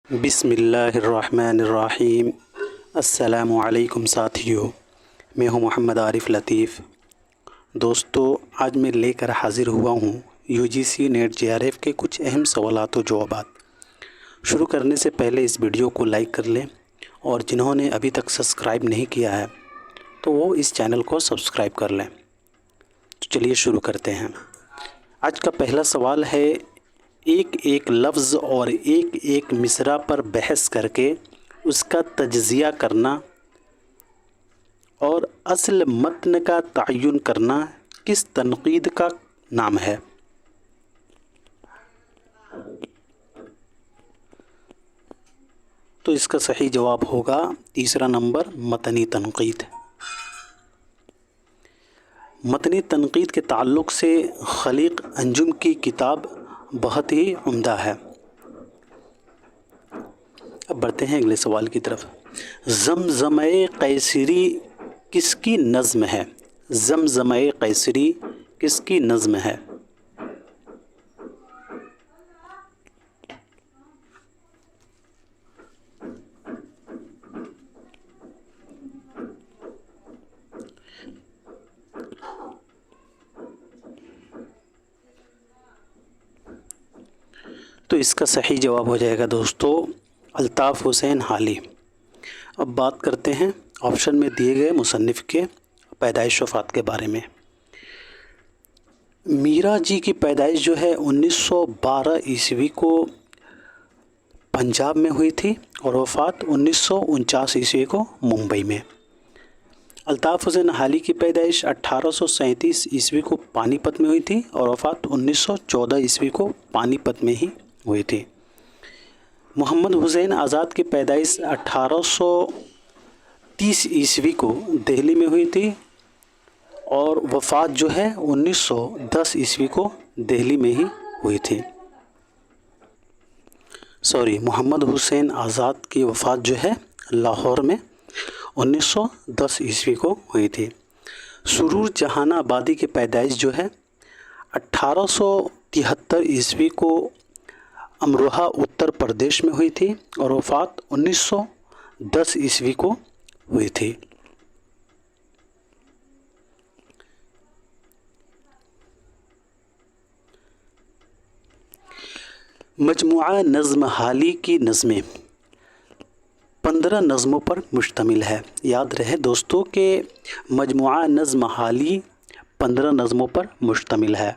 بسم اللہ الرحمن الرحیم۔ السلام علیکم ساتھیو، میں ہوں محمد عارف لطیف۔ دوستو، آج میں لے کر حاضر ہوا ہوں UGC نیٹ JRF کے کچھ اہم سوالات و جوابات۔ شروع کرنے سے پہلے اس ویڈیو کو لائک کر لیں، اور جنہوں نے ابھی تک سبسکرائب نہیں کیا ہے تو وہ اس چینل کو سبسکرائب کر لیں۔ تو چلیے شروع کرتے ہیں۔ آج کا پہلا سوال ہے، ایک ایک لفظ اور ایک ایک مصرع پر بحث کر کے اس کا تجزیہ کرنا اور اصل متن کا تعین کرنا کس تنقید کا نام ہے؟ تو اس کا صحیح جواب ہوگا تیسرا نمبر، متنی تنقید۔ متنی تنقید کے تعلق سے خلیق انجم کی کتاب بہت ہی عمدہ ہے۔ اب بڑھتے ہیں اگلے سوال کی طرف۔ زمزمہ قیصری کس کی نظم ہے؟ زمزمہ قیصری کس کی نظم ہے؟ تو اس کا صحیح جواب ہو جائے گا دوستو الطاف حسین حالی۔ اب بات کرتے ہیں آپشن میں دیے گئے مصنف کے پیدائش وفات کے بارے میں۔ میرا جی کی پیدائش جو ہے 1912 عیسوی کو پنجاب میں ہوئی تھی، اور وفات 1949 عیسوی کو ممبئی میں۔ الطاف حسین حالی کی پیدائش 1837 عیسوی کو پانی پت میں ہوئی تھی، اور وفات 1914 عیسوی کو پانی پت میں ہی ہوئی تھی۔ محمد حسین آزاد کی پیدائش 1830 عیسوی کو دہلی میں ہوئی تھی، اور وفات جو ہے 1910 عیسوی کو دہلی میں ہی ہوئی تھی۔ محمد حسین آزاد کی وفات جو ہے لاہور میں 1910 عیسوی کو ہوئی تھی۔ سرور جہان آبادی کی پیدائش جو ہے 1873 عیسوی کو امروہہ اتر پردیش میں ہوئی تھی، اور وفات 1910 عیسوی کو ہوئی تھی۔ مجموعہ نظم حالی کی نظمیں 15 نظموں پر مشتمل ہے۔ یاد رہے دوستو کہ مجموعہ نظم حالی 15 نظموں پر مشتمل ہے۔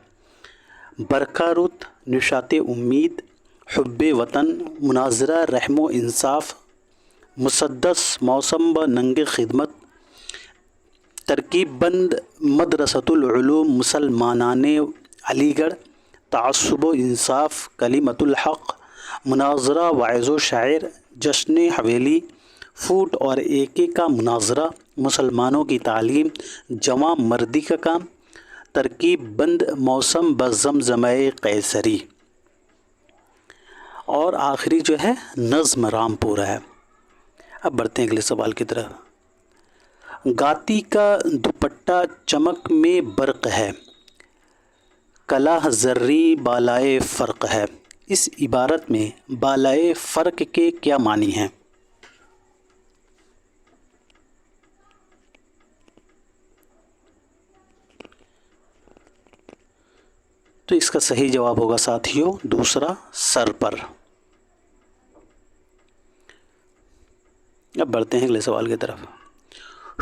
برقع رود، نشاط امید، حب وطن، مناظرہ رحم و انصاف، مسدس، موسم ب ننگ خدمت، ترکیب بند، مدرسۃ العلوم مسلمانان علی گڑھ، تعصب و انصاف، کلمۃ الحق، مناظرہ وعظ و شعر، جشن حویلی، پھوٹ اور ایکے کا مناظرہ، مسلمانوں کی تعلیم، جواں مردی کا کام، ترکیب بند، موسم ب زمزمہ قیصری، اور آخری جو ہے نظم رامپور ہے۔ اب بڑھتے ہیں اگلے سوال کی طرف۔ گاتی کا دوپٹہ چمک میں برق ہے، کلہ زریں بالائے فرق ہے۔ اس عبارت میں بالائے فرق کے کیا معنی ہیں؟ تو اس کا صحیح جواب ہوگا ساتھیوں دوسرا، سر پر۔ اب بڑھتے ہیں اگلے سوال کی طرف۔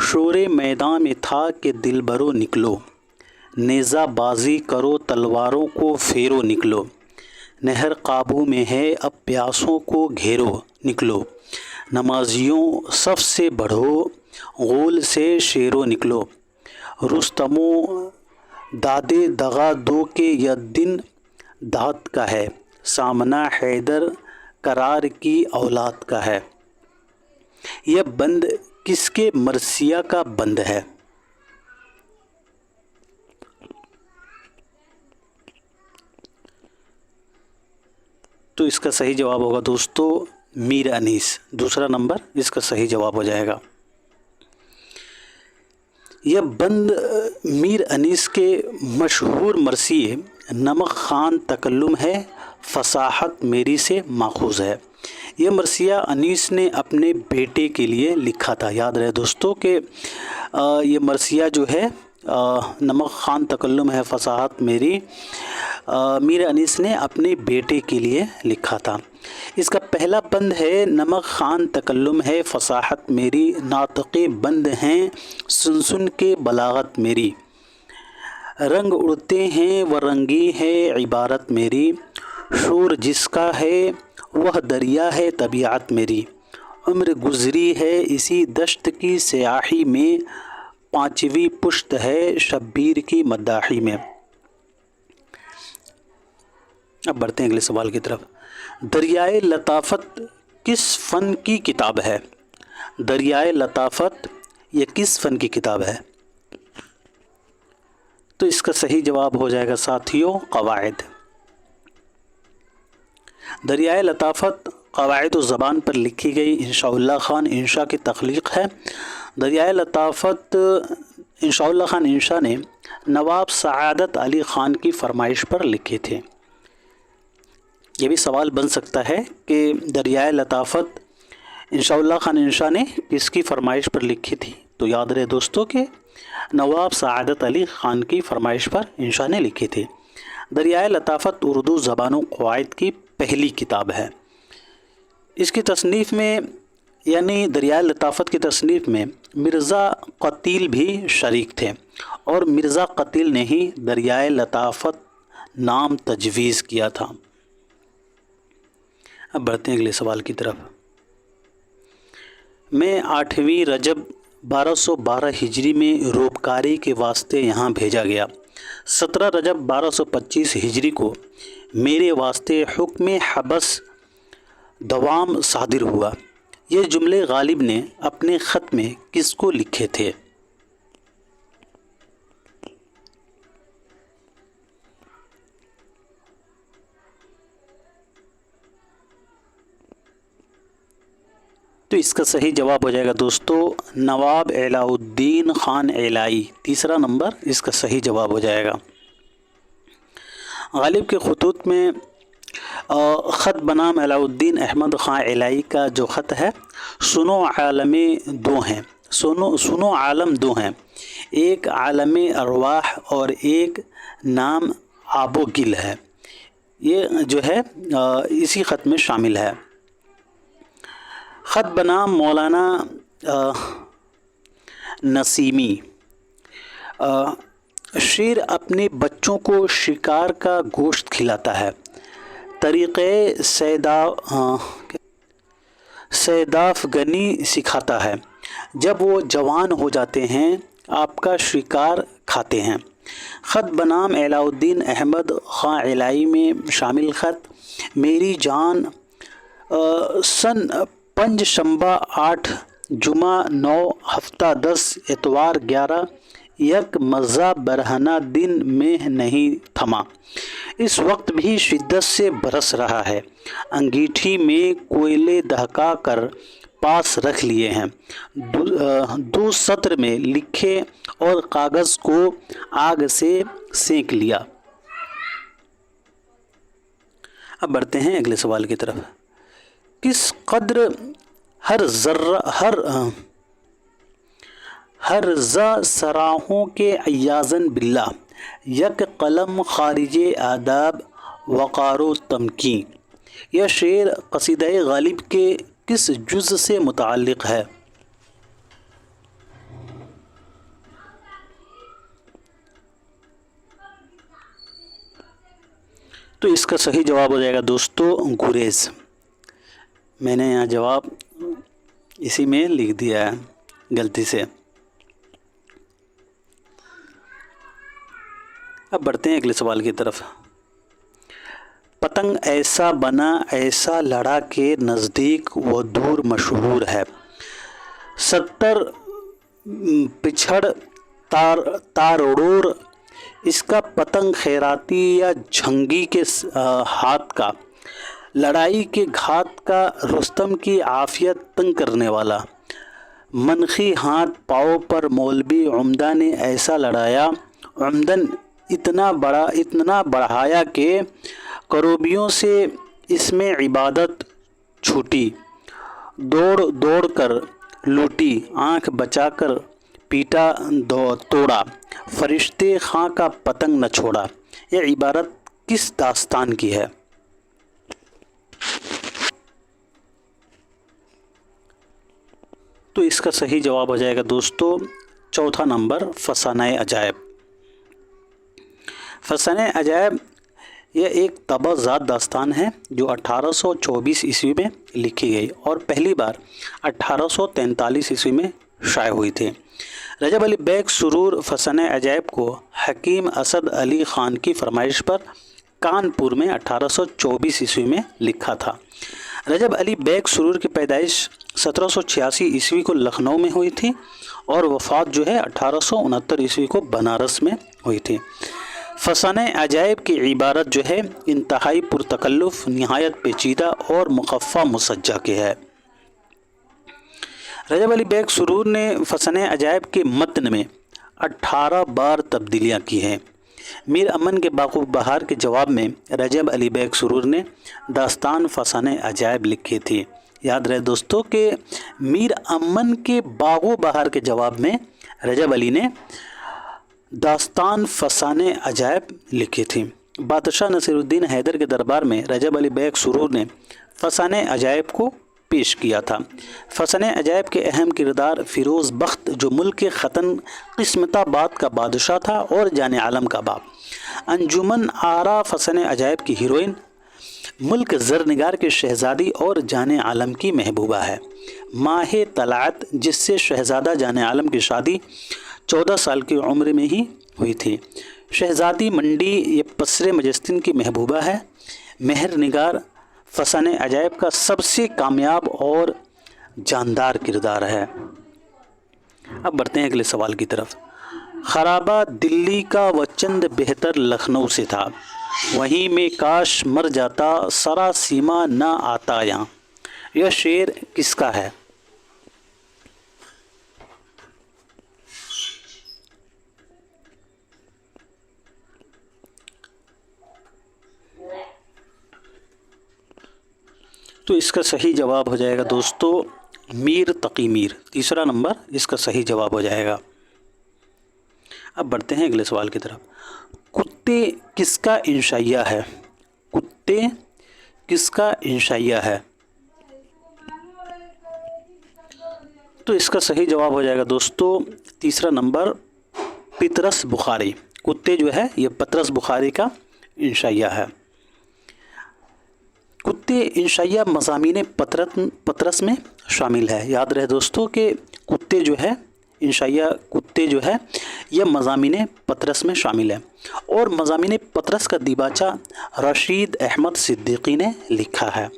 شور میدان میں تھا کہ دلبرو نکلو، نیزہ بازی کرو تلواروں کو پھیرو نکلو، نہر قابو میں ہے اب پیاسوں کو گھیرو نکلو، نمازیوں صف سے بڑھو غول سے شیرو نکلو، رستموں دادے دغا دو کے یہ دن دھات کا ہے، سامنا حیدر کرار کی اولاد کا ہے۔ یہ بند کس کے مرثیہ کا بند ہے؟ تو اس کا صحیح جواب ہوگا دوستو میر انیس۔ دوسرا نمبر اس کا صحیح جواب ہو جائے گا۔ یہ بند میر انیس کے مشہور مرثیے نمک خوان تکلم ہے، فصاحت میری سے ماخوذ ہے۔ یہ مرثیہ انیس نے اپنے بیٹے کے لیے لکھا تھا۔ یاد رہے دوستوں کہ یہ مرثیہ جو ہے نمک خوان تکلم ہے فصاحت میری، میر انیس نے اپنے بیٹے کے لیے لکھا تھا۔ اس کا پہلا بند ہے نمک خوان تکلم ہے فصاحت میری، ناطقے بند ہیں سن سن کے بلاغت میری، رنگ اڑتے ہیں وہ رنگی ہے عبارت میری، شور جس کا ہے وہ دریا ہے طبیعت میری، عمر گزری ہے اسی دشت کی سیاحی میں، پانچویں پشت ہے شبیر کی مداحی میں۔ اب بڑھتے ہیں اگلے سوال کی طرف۔ دریائے لطافت کس فن کی کتاب ہے؟ دریائے لطافت یہ کس فن کی کتاب ہے؟ تو اس کا صحیح جواب ہو جائے گا ساتھیوں قواعد۔ دریائے لطافت قواعد و زبان پر لکھی گئی انشاء اللہ خان انشا کی تخلیق ہے۔ دریائے لطافت انشاء اللہ خان انشا نے نواب سعادت علی خان کی فرمائش پر لکھے تھے۔ یہ بھی سوال بن سکتا ہے کہ دریائے لطافت انشاء اللہ خان انشا نے کس کی فرمائش پر لکھی تھی؟ تو یاد رہے دوستوں کہ نواب سعادت علی خان کی فرمائش پر انشا نے لکھی تھی۔ دریائے لطافت اردو زبان و قواعد کی پہلی کتاب ہے۔ اس کی تصنیف میں یعنی دریائے لطافت کی تصنیف میں مرزا قتیل بھی شریک تھے، اور مرزا قتیل نے ہی دریائے لطافت نام تجویز کیا تھا۔ اب بڑھتے ہیں اگلے سوال کی طرف۔ میں 8ویں رجب 1212 ہجری میں روپکاری کے واسطے یہاں بھیجا گیا۔ 17 رجب 1225 ہجری کو میرے واسطے حکم حبس دوام صادر ہوا۔ یہ جملے غالب نے اپنے خط میں کس کو لکھے تھے؟ تو اس کا صحیح جواب ہو جائے گا دوستو نواب علاء الدین خان علائی۔ تیسرا نمبر اس کا صحیح جواب ہو جائے گا۔ غالب کے خطوط میں خط بنام علاء الدین احمد خان علائی کا جو خط ہے، سنو عالم دو ہیں، ایک عالم ارواح اور ایک نام آب و گل ہے، یہ جو ہے اسی خط میں شامل ہے۔ خط بنام مولانا نسیمی۔ شیر اپنے بچوں کو شکار کا گوشت کھلاتا ہے، طریقے صیداف گنی سکھاتا ہے، جب وہ جوان ہو جاتے ہیں آپ کا شکار کھاتے ہیں۔ خط بنام علاء الدین احمد خان علائی میں شامل خط: میری جان، سن 5 شنبہ 8 جمعہ 9 ہفتہ 10 اتوار 11 یک مزہ برہنہ دن میں نہیں تھما، اس وقت بھی شدت سے برس رہا ہے، انگیٹھی میں کوئلے دہکا کر پاس رکھ لیے ہیں، 2 سطر میں لکھے اور کاغذ کو آگ سے سینک لیا۔ اب بڑھتے ہیں اگلے سوال کی طرف۔ کس قدر ہر ذا سراہوں کے عیاذاً باللہ، یک قلم خارج آداب وقار و تمکین، یہ شعر قصیدہ غالب کے کس جز سے متعلق ہے؟ تو اس کا صحیح جواب ہو جائے گا دوستو گریز۔ میں نے یہاں جواب اسی میں لکھ دیا ہے غلطی سے۔ اب بڑھتے ہیں اگلے سوال کی طرف۔ پتنگ ایسا بنا ایسا لڑا کے نزدیک و دور مشہور ہے، 70 پچھڑ تاروڑ، اس کا پتنگ خیراتی یا جھنگی کے ہاتھ کا، لڑائی کے گھات کا، رستم کی عافیت تنگ کرنے والا، منخی ہاتھ پاؤں پر مولوی عمدہ نے ایسا لڑایا، عمدن اتنا بڑھایا کہ करोबियों से इसमें इबादत छूटी, दौड़ दौड़ कर लूटी, आँख बचाकर पीटा तोड़ा, फरिश्ते खां का पतंग न छोड़ा। यह इबारत किस दास्तान की है? तो इसका सही जवाब हो जाएगा दोस्तों चौथा नंबर, फसाने अजायब। फसाने अजायब यह एक तबाज़ात दास्तान है जो 1824 ईस्वी में लिखी गई और पहली बार 1843 ईस्वी में शाये हुई थी। रजब अली बेग सुरूर फसाने अजायब को हकीम असद अली ख़ान की फरमाइश पर कानपुर में 1824 ईस्वी में लिखा था। रजब अली बेग सुरूर की पैदाइश 1786 ईस्वी को लखनऊ में हुई थी और वफ़ात जो है 1869 ईस्वी को बनारस में हुई थी। फसाने अजायब की इबारत जो है इंतहाई पुरतकल्लुफ़, निहायत पेचीदा और मुखफ़्फ़ा मुसज्जा के है। रजब अली बेग सुरूर ने फसाने अजायब के मतन में 18 बार तब्दीलियाँ की हैं। मीर अमन के बाग़ो बहार के जवाब में रजब अली बेग सुरूर ने दास्तान फसाने अजायब लिखी थी। याद रहे दोस्तों कि मीर अमन के बाग़ो बहार के जवाब में रजब अली ने दास्तान फसाने अजायब लिखी थी। बादशाह नसीरुद्दीन हैदर के दरबार में रजब अली बेग सुरूर ने फसाने अजायब को पेश किया था। फसाने अजायब के अहम किरदार फ़िरोज़ बख्त जो मुल्क के ख़तन क़िस्मताबाद का बादशाह था और जाने आलम का बाप। अंजुमन आरा फसाने अजायब की हीरोइन, मुल्क ज़रनिगार के शहज़ादी और जाने आलम की महबूबा है। माह तलात जिससे शहज़ादा जाने आलम की शादी 14 साल की उम्र में ही हुई थी। शहज़ादी मंडी ये पसरे मजस्तिन की महबूबा है। मेहर निगार फसाने अजायब का सबसे कामयाब और जानदार किरदार है। अब बढ़ते हैं अगले सवाल की तरफ। खराबा दिल्ली का व चंद बेहतर लखनऊ से था, वहीं में काश मर जाता सरा सीमा न आता यहाँ। यह शेर किसका है? तो इसका सही जवाब हो जाएगा दोस्तों मीर तकी मीर। तीसरा नंबर इसका सही जवाब हो जाएगा। अब बढ़ते हैं अगले सवाल की तरफ। कुत्ते किसका इंशाइया है? कुत्ते किसका इंशाइया है? तो इसका सही जवाब हो जाएगा दोस्तों तीसरा नंबर पतरस बुखारी। कुत्ते जो है ये पतरस बुखारी का इंशाइया है। कुत्ते इंशाइया मज़ामीन पतरस में शामिल है। याद रहे दोस्तों कि कुत्ते जो है इंशाइया कुत्ते जो है यह मज़ामीन पतरस में शामिल है और मज़ामीन पतरस का दिबाचा रशीद अहमद सिद्दीकी ने लिखा है।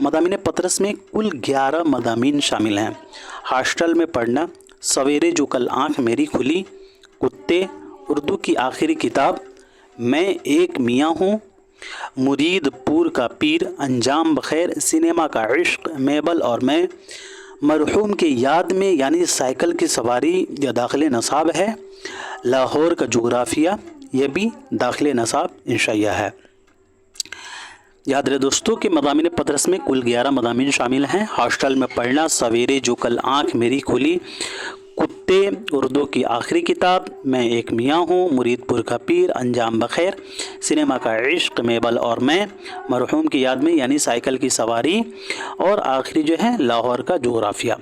मज़ामीन पतरस में कुल 11 मज़ामीन शामिल हैं। हॉस्टल में पढ़ना, सवेरे जो कल आँख मेरी खुली, कुत्ते, उर्दू की आखिरी किताब, मैं एक मियाँ हूँ, मुरीदपुर का पीर, अंजाम बखैर, सिनेमा का इश्क, मेबल और मैं, मरहूम की याद में यानी साइकिल की सवारी या दाखिल नसाब है, लाहौर का जोग्राफिया यह भी दाखिल नसाब इंशाइया है। याद रहे दोस्तों कि मज़ामीन पतरस में कुल 11 मज़ामीन शामिल हैं। हॉस्टल में पढ़ना, सवेरे जो कल आँख मेरी खुली, कुत्ते, उर्दू की आखिरी किताब, मैं एक मियाँ हूँ, मुरीदपुर का पीर, अंजाम बखैर, सिनेमा का इश्क, मेबल और मैं, मरहूम की याद में यानी साइकिल की सवारी और आखिरी जो है लाहौर का जोग्राफिया।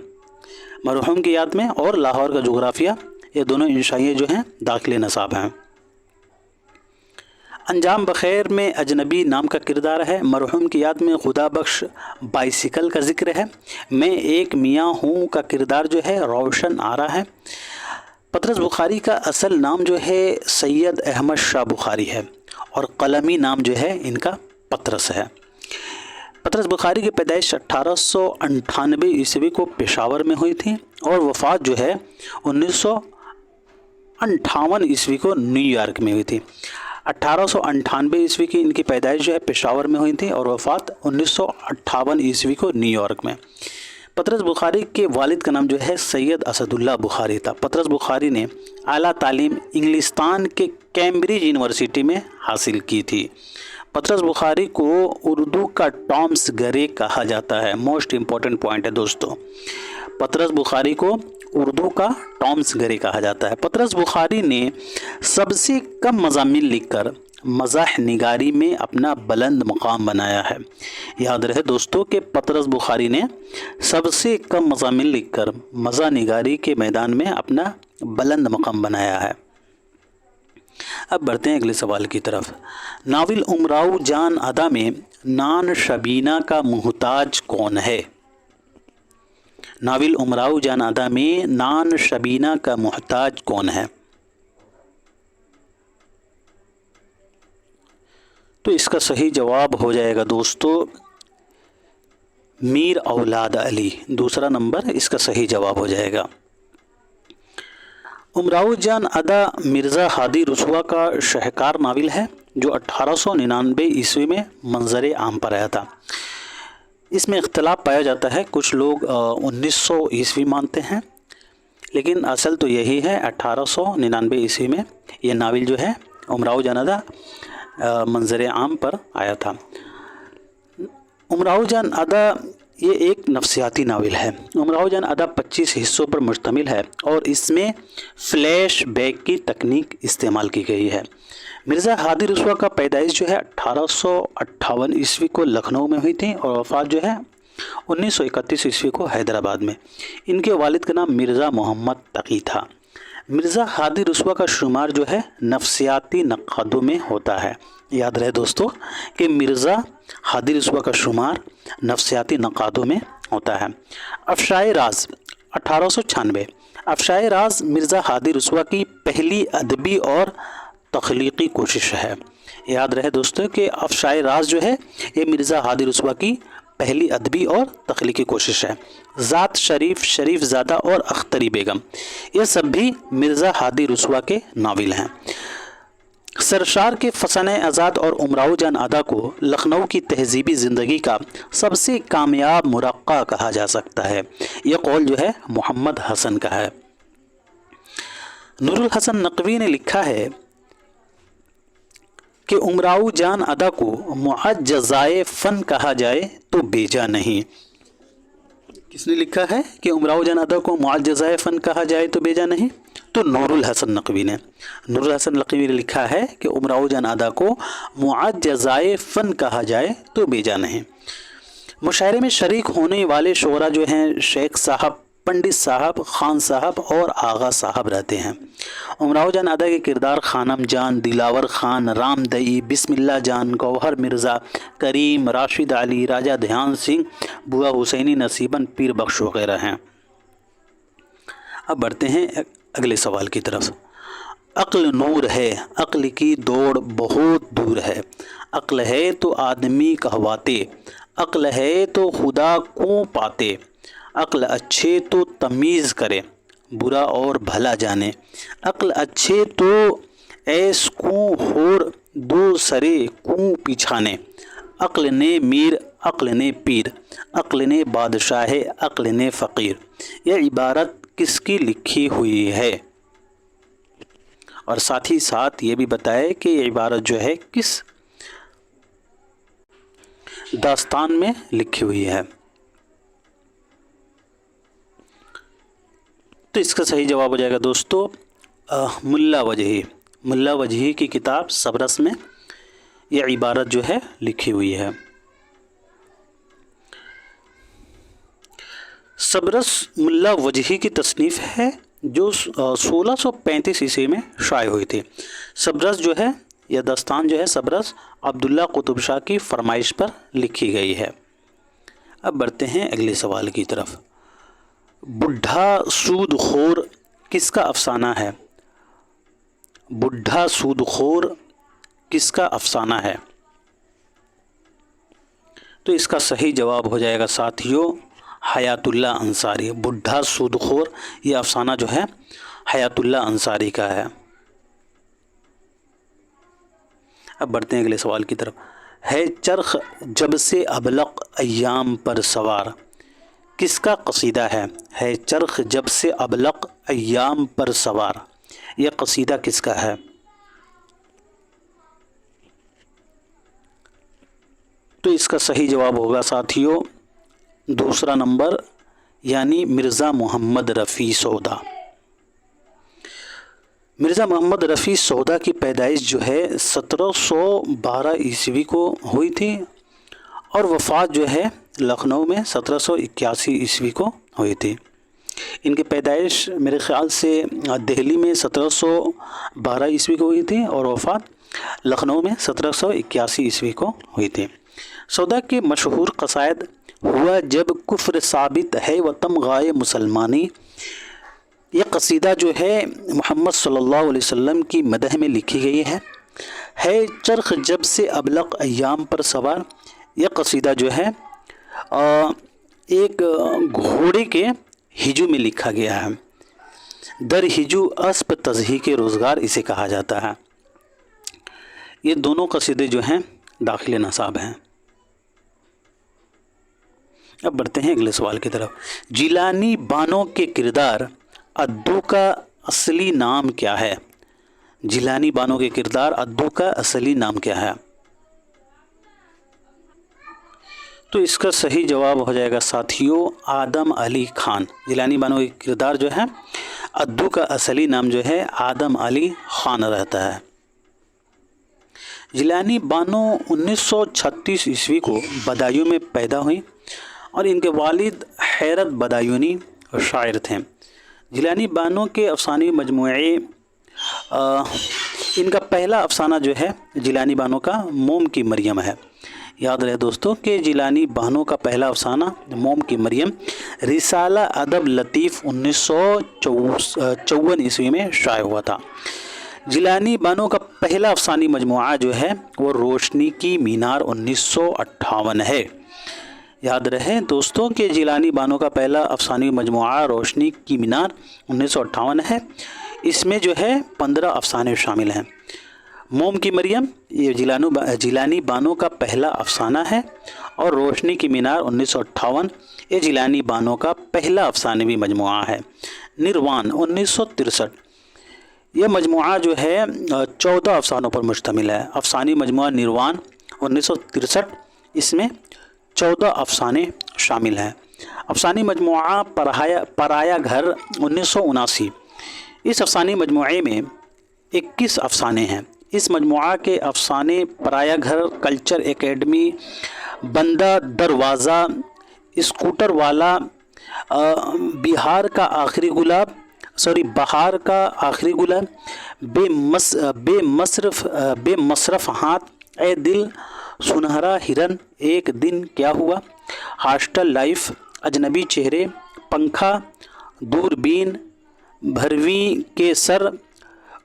मरहूम की याद में और लाहौर का जोग्राफिया ये दोनों इंशाइये जो हैं दाखिल नसाब हैं। अंजाम बखैर में अजनबी नाम का किरदार है। मरहूम की याद में खुदा बख्श बाइसिकल का जिक्र है। मैं एक मियाँ हूँ का किरदार जो है रोशन आरा है। पतरस बुखारी का असल नाम जो है सैयद अहमद शाह बुखारी है और कलमी नाम जो है इनका पतरस है। पतरस बुखारी की पैदाइश 1898 ईस्वी को पेशावर में हुई थी और वफ़ात जो है 1958 ईस्वी को न्यूयॉर्क में हुई थी। 1898 ईस्वी की इनकी पैदाइश जो है पेशावर में हुई थी और वफ़ात 1958 ईस्वी को न्यूयॉर्क में। पतरस बुखारी के वालिद का नाम जो है सैयद असदुल्ला बुखारी था। पतरस बुखारी ने आला तालीम इंग्लिस्तान के कैम्ब्रिज यूनिवर्सिटी में हासिल की थी। पतरस बुखारी को उर्दू का टॉम्स गरे कहा जाता है। मोस्ट इम्पॉर्टेंट पॉइंट है दोस्तों, पतरस बुखारी को उर्दू का टॉम्स गरे कहा जाता है। पतरस बुखारी ने सबसे कम मज़ामीन लिखकर मज़ाह निगारी में अपना बुलंद मुकाम बनाया है। याद रहे दोस्तों कि पतरस बुखारी ने सबसे कम मज़ामीन लिखकर मज़ाह निगारी के मैदान में अपना बुलंद मुकाम बनाया है। अब बढ़ते हैं अगले सवाल की तरफ। नाविल उमराव जान अदा में नान शबीना का मुहताज कौन है? नाविल उमराव जान अदा में नान शबीना का मुहताज कौन है? तो इसका सही जवाब हो जाएगा दोस्तों मीर औलाद अली। दूसरा नंबर इसका सही जवाब हो जाएगा। उमराव जान अदा मिर्ज़ा हादी रसुआ का शाहकार नाविल है जो 1899 ईस्वी में मंजर आम पर आया था। इसमें इख्तलाफ पाया जाता है, कुछ लोग 1900 ईस्वी मानते हैं, लेकिन असल तो यही है 1899 ईस्वी में ये नाविल जो है उमराव जान अदा मंजर आम पर आया था। उमराव जान अदा ये एक नफ्सियाती नाविल है। उमराव जान अदा 25 हिस्सों पर मुश्तमिल है और इसमें फ्लैश बैक की तकनीक इस्तेमाल की गई है। मिर्ज़ा हादी रसुआ का पैदाइश जो है 1858 ईस्वी को लखनऊ में हुई थी और वफ़ात जो है 1931 ईस्वी को हैदराबाद में। इनके वालिद का नाम मिर्ज़ा मोहम्मद तकी था। मिर्ज़ा हादी रसुआ का शुमार जो है नफ्सियाती नक़ादों में होता है। याद रहे दोस्तों कि मिर्ज़ा हादी रसुआ का शुमार नफ्सियाती नक़ादों में होता है। अफ़शाए राज 1896। अफ़शाए राज मिर्ज़ा हादी रसुआ की पहली अदबी और तख्लीक़ी कोशिश है। याद रहे दोस्तों कि अफ़शाए राज जो है ये मिर्ज़ा हादी रसुआ की पहली अदबी और तख्लीक़ी कोशिश है। ज़ात शरीफ, शरीफ ज़ादा और अख्तरी बेगम ये सब भी मिर्ज़ा हादी रसुआ के नाविल हैं। सरशार के फसाने आज़ाद और उमराव जान अदा को लखनऊ की तहजीबी ज़िंदगी का सबसे कामयाब मुरक्का कहा जा सकता है। यह कौल जो है मोहम्मद हसन का है। नूरुल हसन नकवी ने लिखा है कि उमराव जान अदा को मुअज्जज़ाए फ़न कहा जाए तो बेजा नहीं। किसने लिखा है कि उमराव जान अदा को मुअज्जज़ाए फ़न कहा जाए तो बेजा नहीं? तो नूरुल हसन नकवी ने। नूरुल हसन नकवी ने लिखा है कि उमराव जान अदा को मुअज्जज़ाए फ़न कहा जाए तो बेजा नहीं। मुशायरे में शरीक होने वाले शोरा जो हैं शेख साहब, पंडित साहब, खान साहब और आगा साहब रहते हैं। उमराव जान अदा के किरदार खानम जान, दिलावर खान, रामदई, बिस्मिल्लाह जान, गौहर मिर्ज़ा, करीम, राशिद अली, राजा ध्यान सिंह, बुआ हुसैनी, नसीबन, पीर बख्श वगैरह हैं। अब बढ़ते हैं अगले सवाल की तरफ। अक्ल नूर है, अक्ल की दौड़ बहुत दूर है। अक्ल है तो आदमी कहवाते, अक्ल है तो खुदा को पाते। अक्ल अच्छे तो तमीज़ करे, बुरा और भला जाने। अक्ल अच्छे तो ऐस को होर दो सरे को पिछाने। अक्ल ने मीर, अक्ल ने पीर, अक्ल ने बादशाह, अक्ल ने फ़कीर। यह इबारत किसकी लिखी हुई है? और साथ ही साथ ये भी बताए कि ये इबारत जो है किस दास्तान में लिखी हुई है। तो इसका सही जवाब हो जाएगा दोस्तों मुल्ला वजही। मुल्ला वजही की किताब सबरस में यह इबारत जो है लिखी हुई है। सबरस मुल्ला वजही की तसनीफ़ है जो 1635 ईस्वी में शाये हुई थी। सबरस जो है यह दस्तान जो है सबरस अब्दुल्ला कुतुब शाह की फरमाइश पर लिखी गई है। अब बढ़ते हैं अगले सवाल की तरफ। बुढ़ा सूदखोर किसका अफसाना है? बुढ़ा सूदखोर किसका अफसाना है? तो इसका सही जवाब हो जाएगा साथियों हयातुल्लाह अंसारी। बुढ़ा सूदखोर ये अफसाना जो है हयातुल्लाह अंसारी का है। अब बढ़ते हैं अगले सवाल की तरफ। है चरख जब से अबलक अय्याम पर सवार किसका कसीदा है? है चरख जब से अबलक अय्याम पर सवार यह कसीदा किसका है? तो इसका सही जवाब होगा साथियों दूसरा नंबर, यानी मिर्ज़ा मोहम्मद रफ़ी सौदा। मिर्ज़ा मोहम्मद रफ़ी सौदा की पैदाइश जो है 1712 ईस्वी को हुई थी और वफ़ात जो है लखनऊ में 1781 ईस्वी को हुई थी। इनकी पैदाइश मेरे ख़्याल से दिल्ली में 1712 ईस्वी को हुई थी और वफ़ात लखनऊ में 1781 ईस्वी को हुई थी। सौदा के मशहूर क़साइद हुआ जब कुफ्र साबित है वतम गाए मुसलमानी, ये कसीदा जो है मोहम्मद सल्लल्लाहु अलैहि वसल्लम की मदह में लिखी गई है चरख जब से अबलग अय्याम पर सवार। यह कसीदा जो है एक घोड़े के हिजू में लिखा गया है। दर हिजू अस्प तज़ही के रोज़गार इसे कहा जाता है। ये दोनों कसीदे जो हैं दाखिल नसाब हैं। अब बढ़ते हैं अगले सवाल की तरफ। जिलानी बानो के किरदार अद्दू का असली नाम क्या है? जिलानी बानो के किरदार अद्दू का असली नाम क्या है? तो इसका सही जवाब हो जाएगा साथियों आदम अली खान। जिलानी बानो के किरदार जो है अद्दू का असली नाम जो है आदम अली खान रहता है। जिलानी बानो 1936 ईस्वी को बदायूं में पैदा हुई और इनके वालिद हैरत बदायूनी शायर थे। जिलानी बानो के अफसानी मजमूए इनका पहला अफसाना जो है जिलानी बानो का मोम की मरियम है। याद रहे दोस्तों कि जिलानी बानो का पहला अफसाना मोम की मरियम रिसाला अदब लतीफ़ 1954 ईस्वी में शाये हुआ था। जिलानी बानो का पहला अफसानी मजमूआ जो है वो रोशनी की मीनार 1958 है। याद रहे दोस्तों कि जिलानी बानो का पहला अफसानी मजमूआ रोशनी की मीनार 1958 है। इसमें जो है 15 अफसाने शामिल हैं। मोम की मरियम ये जिलानी बानो का पहला अफसाना है और रोशनी की मीनार 1958 ये जिलानी बानो का पहला अफसानवी मजमूआ है। निर्वाण 1963 यह मजमूआ जो है 14 अफसानों पर मुश्तमिल है। अफसानी मजमूआ निर्वाण 1963 इसमें 14 अफसाने शामिल हैं। अफसानी मजमूआ पराया घर 1979 इस अफसानी मजमूए में 21 अफसाने हैं। इस मजमूआ के अफसाने पराया घर, कल्चर एकेडमी, बंदा दरवाज़ा, स्कूटर वाला, बहार का आखिरी गुलाब, बेमसरफ हाथ, ए दिल, सुनहरा हिरन, एक दिन क्या हुआ, हॉस्टल लाइफ, अजनबी चेहरे, पंखा, दूरबीन, भरवीं के सर,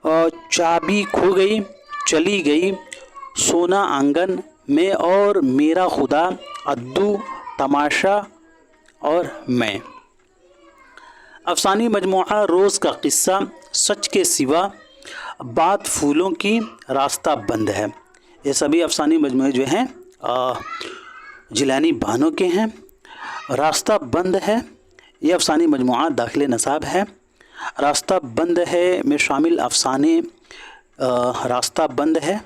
चाबी खो गई, चली गई, सोना आंगन में और मेरा खुदा, अद्दू, तमाशा और मैं। अफसानी मजमूआ रोज़ का किस्सा, सच के सिवा, बात फूलों की, रास्ता बंद है। ये सभी अफसानी मजमूए जो हैं जिलानी बानो के हैं। रास्ता बंद है ये अफसानी मजमूआ दाखिल नसाब है। रास्ता बंद है में शामिल अफसाने रास्ता बंद है,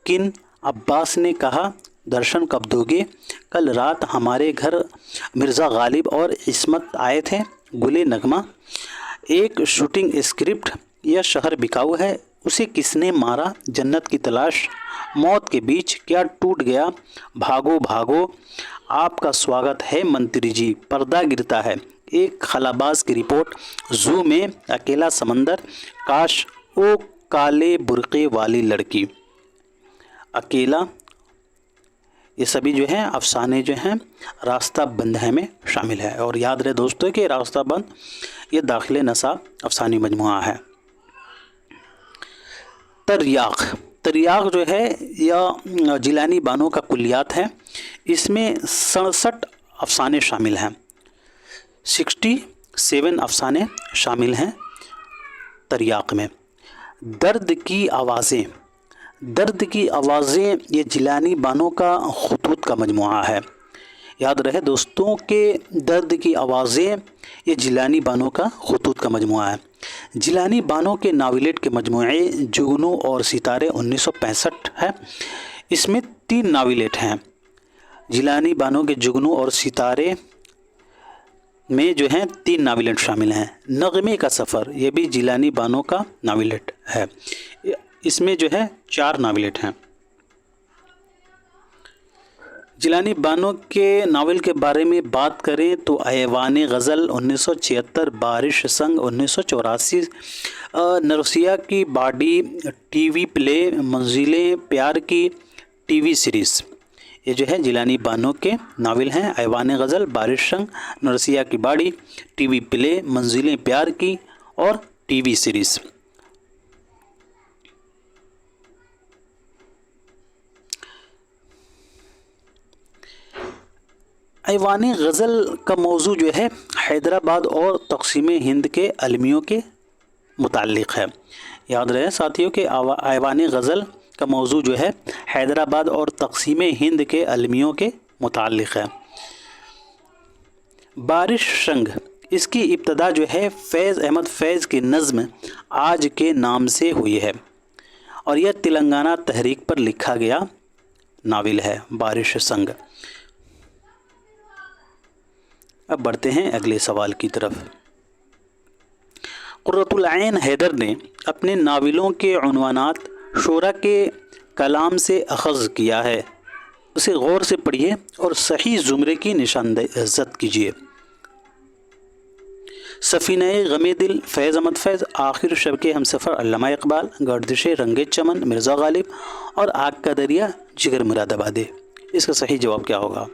किन, अब्बास ने कहा, दर्शन कब दोगे, कल रात हमारे घर मिर्ज़ा गालिब और इस्मत आए थे, गुले नगमा, एक शूटिंग स्क्रिप्ट, यह शहर बिकाऊ है, उसे किसने मारा, जन्नत की तलाश, मौत के बीच, क्या टूट गया, भागो भागो, आपका स्वागत है मंत्री जी, पर्दा गिरता है, एक खलाबाज की रिपोर्ट, जू में अकेला समंदर, काश ओ काले बुरके वाली लड़की, अकेला। ये सभी जो हैं अफसाने जो हैं रास्ता बंद है में शामिल है। और याद रहे दोस्तों कि रास्ता बंद ये दाखिल नसाब अफसानी मजमूआ है। तरियाक जो है यह जिलानी बानो का कुलियात है। इसमें 67 अफसाने शामिल हैं। 67 अफसाने शामिल हैं तरियाक में। दर्द की आवाज़ें ये जिलानी बानो का खुतूत का मजमूआ है। याद रहे दोस्तों के दर्द की आवाज़ें ये जिलानी बानो का खुतूत का मजमूआ है। जिलानी बानो के नावलेट के मजमूए जुगनू और सितारे 1965 है। इसमें 3 नावलेट हैं, जिलानी बानो के जुगनू और सितारे में जो हैं 3 नावलेट शामिल हैं। नगमे का सफ़र, ये भी जिलानी बानो का नावलेट है, इसमें जो है 4 नावलेट हैं। जिलानी बानो के नावल के बारे में बात करें तो ऐवान गज़ल 1976, बारिश संग 1984, नरसिया की बाडी टीवी प्ले, मंजिलें प्यार की टीवी सीरीज़, ये जो है जिलानी बानो के नावल हैं। ऐवान गज़ल, बारिश संग, नरसिया की बाड़ी, टीवी प्ले, मंजिलें प्यार की और टीवी सीरीज़। ऐवान गज़ल का मौजू जो है हैदराबाद और तक़सीम हिंद के अलमियों के मुताल्लिक़ है। याद रहे साथियों कि ऐवान गज़ल का मौजू जो है हैदराबाद और तक़सीम हिंद के अलमियों के मुताल्लिक़ है। बारिश संग, इसकी इब्तदा जो है फैज़ अहमद फैज़ की नज़्म आज के नाम से हुई है और यह तेलंगाना तहरीक पर लिखा गया नावल है बारिश संग। अब बढ़ते हैं अगले सवाल की तरफ। कुर्रतुल ऐन हैदर ने अपने नावलों के उन्वानात शोरा के कलाम से अख़ज़ किया है, उसे गौर से पढ़िए और सही ज़ुमरे की निशानदही कीजिए। सफ़ीने ग़मे दिल फैज़ अहमद फैज़, आखिर शब के हमसफ़र अल्लामा इक़बाल, गर्दिश रंगे चमन मिर्ज़ा गालिब और आग का दरिया जिगर मुरादाबादी। इसका सही जवाब क्या होगा?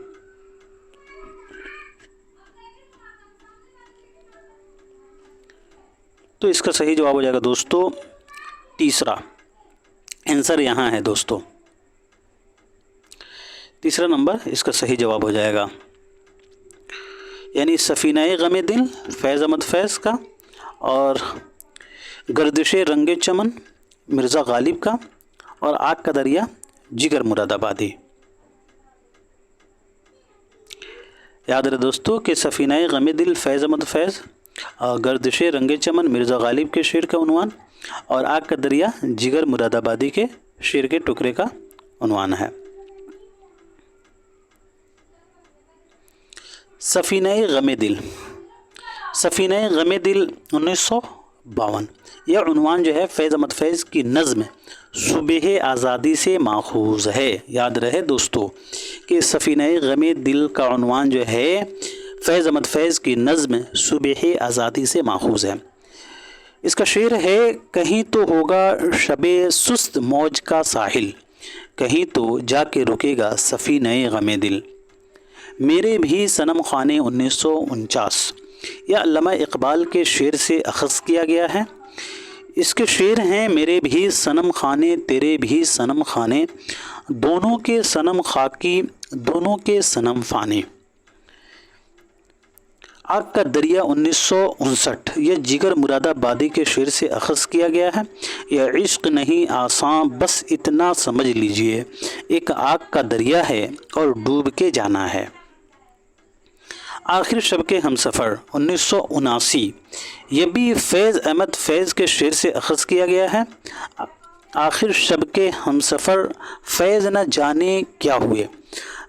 तो इसका सही जवाब हो जाएगा दोस्तों तीसरा। आंसर यहाँ है दोस्तों, तीसरा नंबर इसका सही जवाब हो जाएगा, यानी सफ़ीनाए ग़मे दिल फैज़ अहमद फैज़ का और गर्दिश रंगे चमन मिर्ज़ा गालिब का और आग का दरिया जिगर मुरादाबादी। याद रहे दोस्तों कि सफ़ीनाए ग़मे दिल फैज़ अहमद फैज़, गर्दिश रंगे चमन मिर्ज़ा गालिब के शेर का उन्वान और आग का दरिया जिगर मुरादाबादी के शेर के टुकड़े का उन्वान है। सफ़ीनाए ग़मे दिल, सफ़ीनाए ग़मे दिल 1952, यह उन्वान जो है फैज़ अहमद फैज़ की नज़्म सुबह आज़ादी से माखूज़ है। याद रहे दोस्तों कि सफ़ीनाए ग़मे दिल का उन्वान जो है फैज़ अहमद फैज़ की नज़्म सुबह आज़ादी से माखूज़ है। इसका शेर है, कहीं तो होगा शबे सुस्त मौज का साहिल, कहीं तो जाके रुकेगा सफ़ीनाए ग़मे दिल, मेरे भी सनम खाने 1949। यह अल्लामा इक़बाल के शेर से अख़ज़ किया गया है। इसके शेर हैं, मेरे भी सनम खाने तेरे भी सनम खाने, दोनों के सनम खाकी दोनों के सनम फ़ाने। आग का दरिया 1959, यह जिगर मुरादाबादी के शेर से अख़ज़ किया गया है। यह इश्क़ नहीं आसान बस इतना समझ लीजिए, एक आग का दरिया है और डूब के जाना है। आखिर शब के हमसफ़र 1979, यह भी फैज़ अहमद फैज़ के शेर से अख़ज़ किया गया है। आखिर शब के हमसफ़र फैज़ न जाने क्या हुए,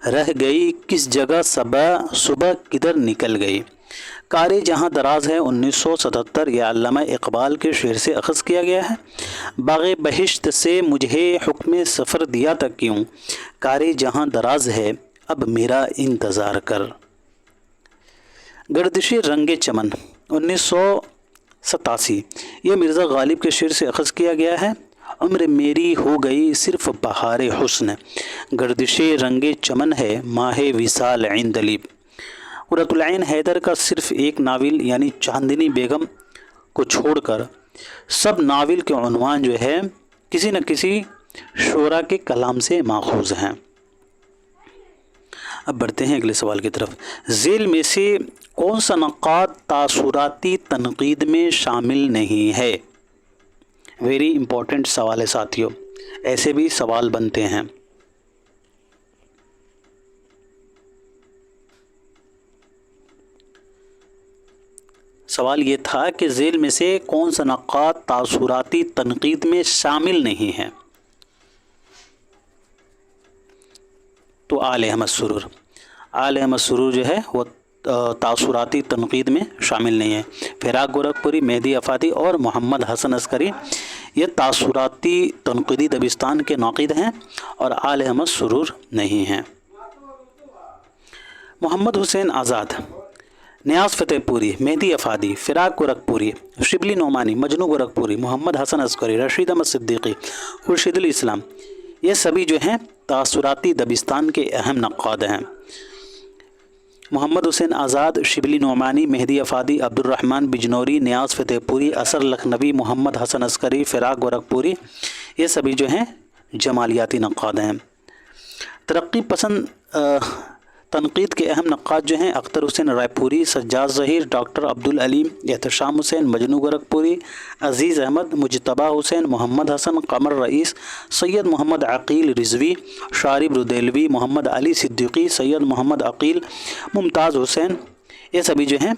रह गई किस जगह सुबह किधर निकल गई। कारे जहाँ दराज है 1977, यह अल्लामा इक़बाल के शेर से अख़ज़ किया गया है। बाग़े बहिश्त से मुझे हुक्म सफ़र दिया तक क्यों, कारे जहाँ दराज है अब मेरा इंतज़ार कर। गर्दिश रंगे चमन 1987, यह मिर्ज़ा गालिब के शेर से अख़ज़ किया गया है। उम्र मेरी हो गई सिर्फ़ बहार हुस्न, गर्दिश रंगे चमन है माहे विसाल इंदलीब। कुर्रतुल ऐन हैदर का सिर्फ़ एक नावल यानी चांदनी बेगम को छोड़कर सब नावल के उन्वान जो है किसी न किसी शोरा के कलाम से माखूज़ हैं। अब बढ़ते हैं अगले सवाल की तरफ। झेल में से कौन सा नक़ाद तासुराती तनक़ीद में शामिल नहीं है? वेरी इम्पोर्टेंट सवाल है साथियों, ऐसे भी सवाल बनते हैं। सवाल ये था कि झेल में से कौन सा नक़ाद तासुराती तनक़ीद में शामिल नहीं है। तो आल अहमद सुरूर। आल अहमद सुरूर जो है वो तासुराती तनक़ीद में शामिल नहीं है। फ़िराक़ गोरखपुरी, मेहदी अफ़ादी और मोहम्मद हसन अस्करी ये तासुराती तनक़ीदी दबिस्तान के नाक़िद हैं और आल अहमद सुरूर नहीं हैं। मोहम्मद हुसैन आज़ाद, नियाज़ फ़तेहपुरी, मेहदी अफ़ादी, फ़िराक़ गोरखपुरी, शिबली नोमानी, मजनू गोरखपुरी, मोहम्मद हसन अस्करी, रशीद अहमद सिद्दीक़ी, खुर्शीदुल इस्लाम, ये सभी जो हैं तासुराती दबिस्तान के अहम नक़ाद हैं। मोहम्मद हुसैन आज़ाद, शिबली नोमानी, मेहदी अफ़ादी, अब्दुर्रहमान बिजनौरी, नियाज़ फ़तेहपुरी, असर लखनवी, मोहम्मद हसन अस्करी, फ़िराक़ गोरखपुरी, ये सभी जो हैं जमालियाती नक़ाद हैं। तरक्की पसंद तनक़ीद के अहम नक़ाद जो हैं अख्तर हुसैन रायपुरी, सज्जाद ज़हीर, डॉक्टर अब्दुल अलीम, एहतशाम हुसैन, मजनू गोरखपुरी, अज़ीज़ अहमद, मुजतबा हुसैन, मोहम्मद हसन, कमर रईस, सैयद मोहम्मद अकील रिज़वी, शारिब रुदैलवी, मोहम्मद अली सिद्दीक़ी, सैयद मोहम्मद अकील, मुमताज़ हुसैन, ये सभी जो हैं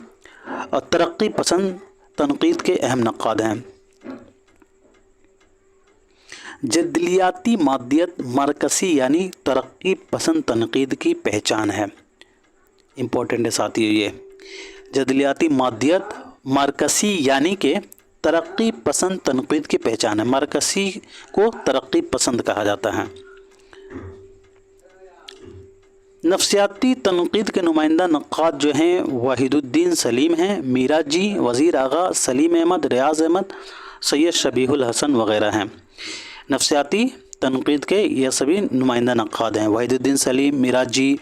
तरक्की पसंद तनक़ीद के अहम नक़ाद हैं। जदलियाती मादियत मरकसी यानी तरक्की पसंद तनक़ीद की पहचान है। इम्पोर्टेंट है साथियों ये। जदलियाती मादियत मरकसी यानी कि तरक्की पसंद तनक़ीद की पहचान है। मरकसी को तरक्की पसंद कहा जाता है। नफ्सियाती तनक़ीद के नुमाइंदा नक़ाद जो हैं वाहिदुद्दीन सलीम हैं, मीराजी, वज़ीर आगा, सलीम अहमद, रियाज़ अहमद, सैयद शबीहुल हसन वग़ैरह हैं। नफ्सियाती तनक़ीद के ये सभी नुमाइंदा नक़ाद हैं। वाहिदुद्दीन सलीम, मीराजी,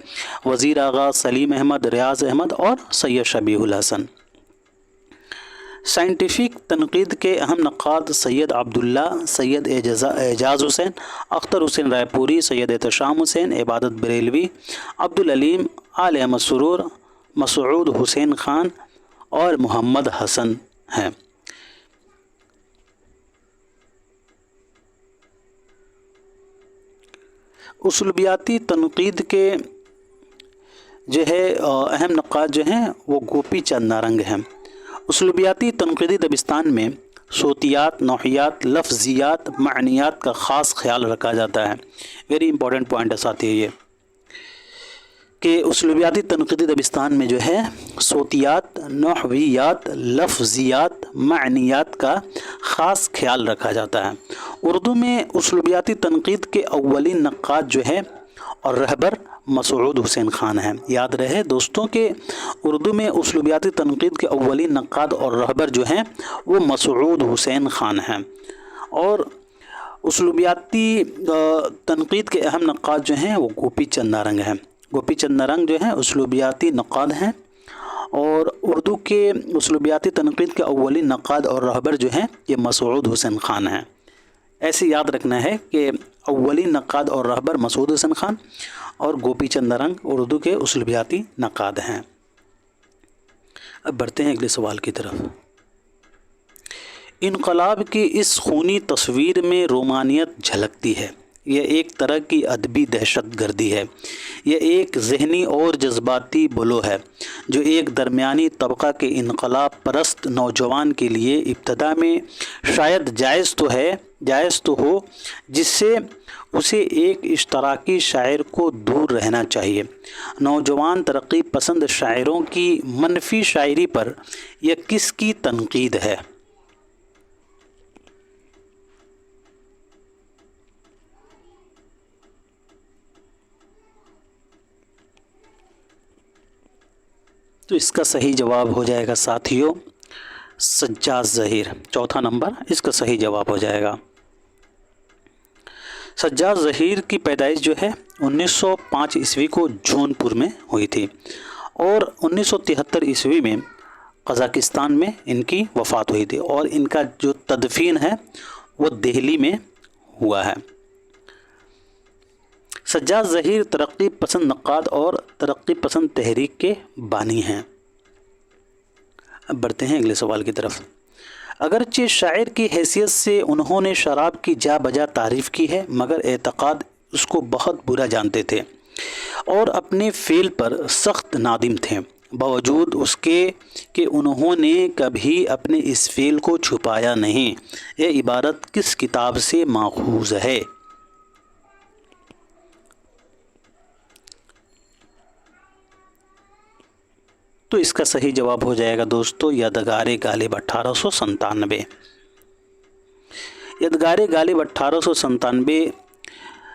वज़ीर आगा, सलीम अहमद, रियाज़ अहमद और सैयद शबीहुल हसन। साइंटिफ़िक तनक़ीद के अहम नक़ाद सैयद अब्दुल्ला, सैयद एजाज़ हुसैन, अख्तर हुसैन रायपुरी, सैयद एहतशाम हुसैन, इबादत बरेलवी, अब्दुल अलीम, आल अहमद सुरूर, मसूद हुसैन ख़ान और मोहम्मद हसन हैं। उसलूबियाती तनक़ीद के जो है अहम नक़ाद जो हैं वो गोपी चंद नारंग हैं। उसलूबियाती तनक़ीदी दबिस्तान में सोतियात, नौहियात, लफ्ज़ियात, मानियात का ख़ास ख्याल रखा जाता है। वेरी इंपॉर्टेंट पॉइंट है साथ ये कि उसलूबियाती तनक़ीदी दबिस्तान में जो है सोतियात, नहवियात, लफ्ज़ियात, मानियात का ख़ास ख्याल रखा जाता है। उर्दू में उसलूबियाती तनक़ीद के अव्वलीन नक़ाद जो है और रहबर मसूद हुसैन ख़ान हैं। याद रहे दोस्तों के उर्दू में उसलूबियाती तनक़ीद के अव्वलीन नक़ाद और रहबर जो हैं वो मसूद हुसैन ख़ान हैं। और उसलूबियाती तनक़ीद के अहम नक़ाद जो हैं वो गोपी चंद नारंग हैं। गोपी चंद नारंग जो हैं उसलूबियाती नक़ाद हैं और उर्दू के उसलूबियाती तनक़ीद के अव्वलीन नक़ाद और रहबर जो हैं ये मसूद हुसैन ख़ान हैं। ऐसे याद रखना है कि अव्वलीन नक़ाद और रहबर मसूद हुसैन ख़ान और गोपी चंद नारंग उर्दू के उसलूबियाती नक़ाद हैं। अब बढ़ते हैं अगले सवाल की तरफ। इनक़लाब की इस खूनी तस्वीर में रोमानियत झलकती है। यह एक तरह की अदबी दहशत गर्दी है। यह एक ज़हनी और जज्बाती बलो है जो एक दरमियानी तबका के इनक़लाब परस्त नौजवान के लिए इब्तदा में शायद जायज़ तो हो, जिससे उसे एक इश्तराकी शायर को दूर रहना चाहिए। नौजवान तरक्की पसंद शायरों की मनफी शायरी पर यह किसकी तनक़ीद है? तो इसका सही जवाब हो जाएगा साथियों सज्जाद ज़हीर। चौथा नंबर इसका सही जवाब हो जाएगा। सज्जाद ज़हीर की पैदाइश जो है 1905 ईस्वी को जौनपुर में हुई थी और 1973 ईस्वी में कज़ाकिस्तान में इनकी वफ़ात हुई थी और इनका जो तदफीन है वो दिल्ली में हुआ है। सज्जाद ज़हीर तरक्की पसंद नक़ाद और तरक्की पसंद तहरीक के बानी हैं। अब बढ़ते हैं अगले सवाल की तरफ। अगरचे शायर की हैसियत से उन्होंने शराब की जा बजा तारीफ़ की है, मगर एतक़ाद उसको बहुत बुरा जानते थे और अपने फ़ेल पर सख्त नादिम थे, बावजूद उसके कि उन्होंने कभी अपने इस फ़ेल को छुपाया नहीं। यह इबारत किस किताब से माख़ूज़ है? تو اس کا صحیح جواب ہو جائے گا دوستو یادگار غالب 1897۔ یادگار غالب 1897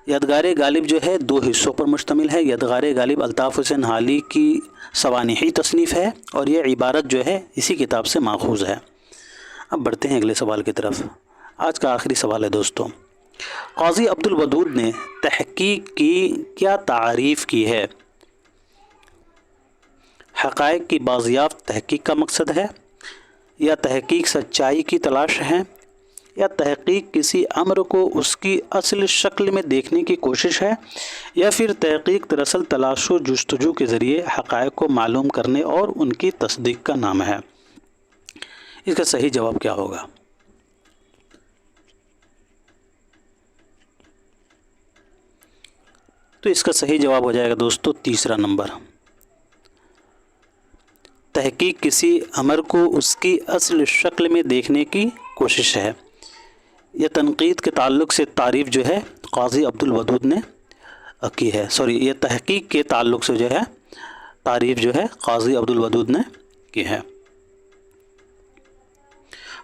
یادگار غالب جو ہے 2 حصوں پر مشتمل ہے۔ یادگار غالب الطاف حسین حالی کی سوانحی تصنیف ہے اور یہ عبارت جو ہے اسی کتاب سے ماخوذ ہے۔ اب بڑھتے ہیں اگلے سوال کی طرف۔ آج کا آخری سوال ہے دوستو، قاضی عبدالودود نے تحقیق کی کیا تعریف کی ہے؟ حقائق کی بازیافت تحقیق کا مقصد ہے، یا تحقیق سچائی کی تلاش ہے، یا تحقیق کسی امر کو اس کی اصل شکل میں دیکھنے کی کوشش ہے، یا پھر تحقیق دراصل تلاش و جستجو کے ذریعے حقائق کو معلوم کرنے اور ان کی تصدیق کا نام ہے۔ اس کا صحیح جواب کیا ہوگا؟ تو اس کا صحیح جواب ہو جائے گا دوستو تیسرا نمبر، تحقیق کسی امر کو اس کی اصل شکل میں دیکھنے کی کوشش ہے۔ یہ تنقید کے تعلق سے تعریف جو ہے قاضی عبدالودود نے کی ہے، یہ تحقیق کے تعلق سے جو ہے تعریف جو ہے قاضی عبدالودود نے کی ہے۔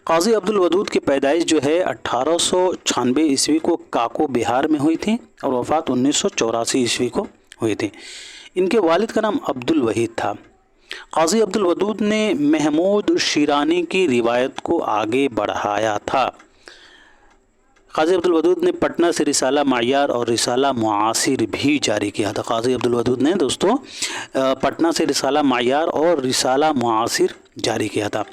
قاضی عبدالودود کی پیدائش جو ہے 1896 عیسوی کو کاکو بہار میں ہوئی تھی اور وفات 1984 عیسوی کو ہوئی تھی۔ ان کے والد کا نام عبدالوحید تھا۔ قاضی عبدالودود نے محمود شیرانی کی روایت کو آگے بڑھایا تھا۔ قاضی عبدالودود نے پٹنہ سے رسالہ معیار اور رسالہ معاصر بھی جاری کیا تھا۔ قاضی عبدالودود نے دوستو پٹنہ سے رسالہ معیار اور رسالہ معاصر جاری کیا تھا۔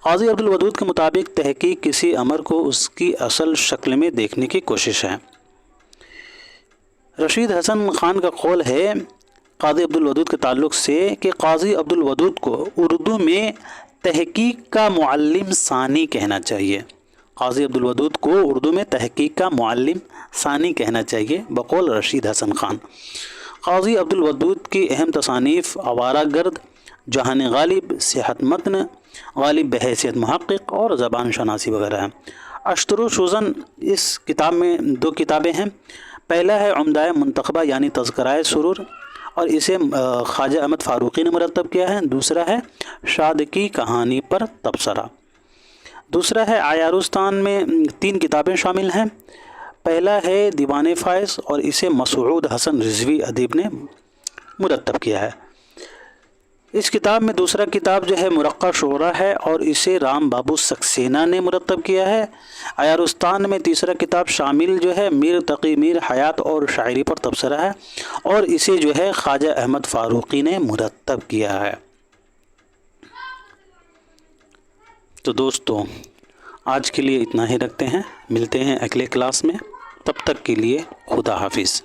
قاضی عبدالودود کے مطابق تحقیق کسی امر کو اس کی اصل شکل میں دیکھنے کی کوشش ہے۔ رشید حسن خان کا قول ہے قاضی عبدالودود کے تعلق سے کہ قاضی عبدالودود کو اردو میں تحقیق کا معلم ثانی کہنا چاہیے۔ قاضی عبدالودود کو اردو میں تحقیق کا معلم ثانی کہنا چاہیے بقول رشید حسن خان۔ قاضی عبدالودود کی اہم تصانیف آوارہ گرد، جہان غالب، صحت متن، غالب بحیثیت محقق اور زبان شناسی وغیرہ ہیں۔ اشتر و شوزن اس کتاب میں 2 کتابیں ہیں۔ پہلا ہے عمدہ منتخبہ یعنی تذکرہ سرور اور اسے خواجہ احمد فاروقی نے مرتب کیا ہے۔ دوسرا ہے شاد کی کہانی پر تبصرہ۔ دوسرا ہے عیارستان میں 3 کتابیں شامل ہیں۔ پہلا ہے دیوان فائز اور اسے مسعود حسن رضوی ادیب نے مرتب کیا ہے۔ اس کتاب میں دوسرا کتاب جو ہے مرقع شعرا ہے اور اسے رام بابو سکسینہ نے مرتب کیا ہے۔ عیارستان میں تیسرا کتاب شامل جو ہے میر تقی میر حیات اور شاعری پر تبصرہ ہے اور اسے جو ہے خواجہ احمد فاروقی نے مرتب کیا ہے۔ تو دوستو آج کے لیے اتنا ہی رکھتے ہیں، ملتے ہیں اگلے کلاس میں، تب تک کے لیے خدا حافظ۔